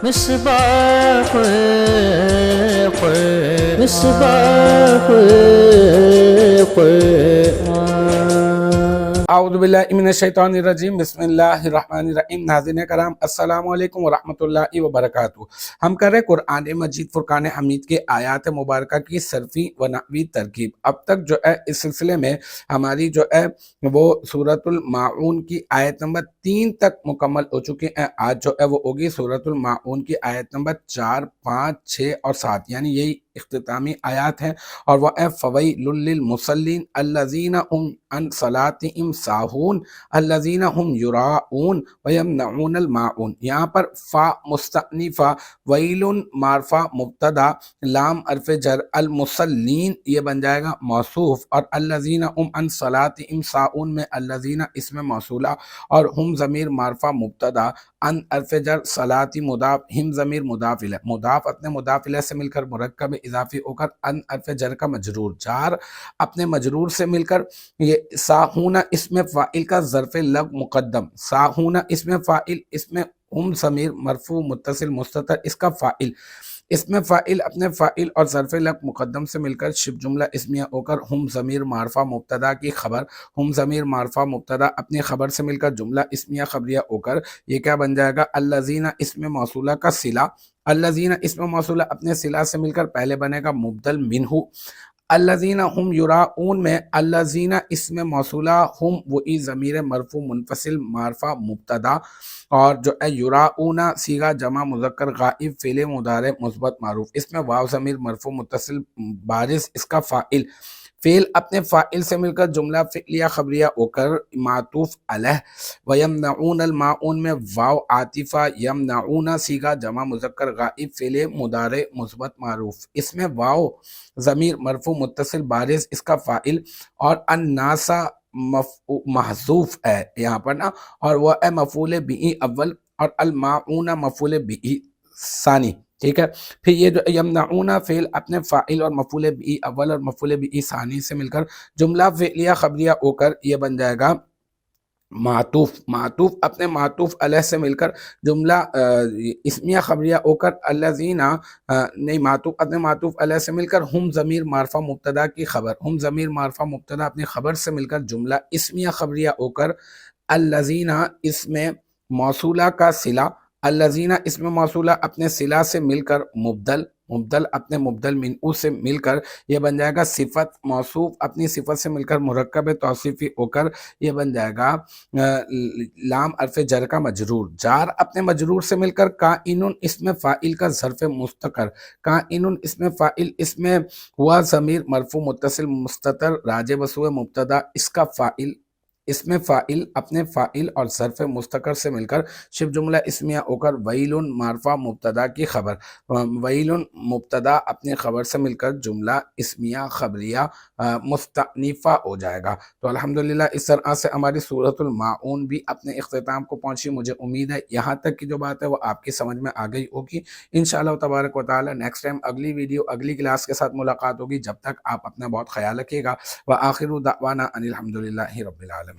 مصباح مصباح القرآن۔ اعوذ باللہ من الشیطان الرجیم، بسم اللہ الرحمن الرحیم۔ ناظرین کرام، السلام علیکم ورحمۃ اللہ وبرکاتہ۔ ہم کر رہے قرآن مجید فرقان حمید کے آیات مبارکہ کی صرفی و نحوی ترکیب۔ اب تک جو ہے اس سلسلے میں ہماری جو ہے وہ سورۃ الماعون کی آیت نمبر 3 تک مکمل ہو چکی ہیں۔ آج جو ہے وہ ہوگی سورۃ الماعون کی آیت نمبر 4، 5، 6 اور 7، یعنی یہی اختتامی آیات ہیں، اور وہ ہے فویل للمصلین الذین هم عن صلاتهم ساہون الذین هم یراؤون ویمنعون الماعون۔ یہاں پر فا مستأنفہ، ویل معرفہ مبتدا، لام حرف جر، المصلین یہ بن جائے گا موصوف، اور الذین هم عن صلاتهم ساہون میں الذین اسم موصولہ، اور ہم ضمیر معرفہ مبتدا، ان حرف جر، صلاتی مضاف، ہم ضمیر مضاف الیہ، مضاف اپنے مضاف الیہ سے مل کر مرکب اضافی ہو کر ان حرف جر کا مجرور، جار اپنے مجرور سے مل کر یہ ساہونہ اسم فاعل کا ظرف لغو مقدم، ساہونہ اسم فاعل، اسم ہم ضمیر مرفوع متصل مستتر اس کا فاعل، اسم فاعل اپنے فاعل اور ظرف لغو مقدم سے مل کر شبہ جملہ اسمیہ ہو کر ہم ضمیر معرفہ مبتدا کی خبر، ہم ضمیر معرفہ مبتدا اپنی خبر سے مل کر جملہ اسمیہ خبریہ ہو کر یہ کیا بن جائے گا الذین اسم موصولہ کا صلہ، الذین اسم موصولہ اپنے صلہ سے مل کر پہلے بنے گا مبدل منہ، الذین هم یراؤون میں الذین اسم موصولہ، ہم وہی ضمیر مرفوع منفصل معرفہ مبتدا، اور جو ہے یراؤون صیغہ جمع مذکر غائب فعل مضارع مثبت معروف، اس میں واو ضمیر مرفوع متصل بارز اس کا فاعل، فعل اپنے فاعل سے مل کر جملہ فعلیہ خبریہ ہو کر معطوف علیہ، ویمنعون الماعون میں واو عاطفہ، یمنعون صیغہ جمع مذکر غائب فعل مضارع مثبت معروف، اس میں واو ضمیر مرفوع متصل بارز اس کا فاعل، اور الناسا محذوف ہے یہاں پر نا، اور وہ ہے مفعول بہ اول، اور الماعون مفعول بہ ثانی، ٹھیک ہے۔ پھر یہ جو یمنعون فعل اپنے فاعل اور مفعول بہ اول اور مفعول بہ ثانی سے مل کر جملہ فعلیہ خبریہ ہو کر یہ بن جائے گا معطوف، معطوف اپنے معطوف علیہ سے مل کر جملہ اسمیہ خبریہ ہو کر الذین نہیں، معطوف اپنے معطوف علیہ سے مل کر ہم ضمیر معرفہ مبتدا کی خبر، ہم ضمیر معرفہ مبتدا اپنی خبر سے مل کر جملہ اسمیہ خبریہ ہو کر الذین اسم موصولہ کا صلہ، الذین اسم موصولہ اپنے صلہ سے مل کر مبدل، مبدل اپنے مبدل منعو سے مل کر یہ بن جائے گا صفت، موصوف اپنی صفت سے مل کر مرکب توصیفی ہو کر یہ بن جائے گا لام حرف جر کا مجرور، جار اپنے مجرور سے مل کر کائن اسم فاعل کا ظرف مستقر، کائن اسم فاعل، اس میں ہوا ضمیر مرفوع متصل مستتر راجع بسوء مبتدا اس کا فاعل، اس میں فاعل اپنے فاعل اور ظرف مستقر سے مل کر شبہ جملہ اسمیہ ہو کر ویل معرفہ مبتدا کی خبر، ویل مبتدا اپنے خبر سے مل کر جملہ اسمیہ خبریہ مستأنفہ ہو جائے گا۔ تو الحمدللہ اس طرح سے ہماری سورۃ الماعون بھی اپنے اختتام کو پہنچی۔ مجھے امید ہے یہاں تک کی جو بات ہے وہ آپ کی سمجھ میں آ گئی ہوگی۔ انشاءاللہ تبارک و تعالی نیکسٹ ٹائم اگلی ویڈیو اگلی کلاس کے ساتھ ملاقات ہوگی۔ جب تک آپ اپنا بہت خیال رکھیے گا۔ وآخر دعوانا ان الحمدللہ رب العالمین۔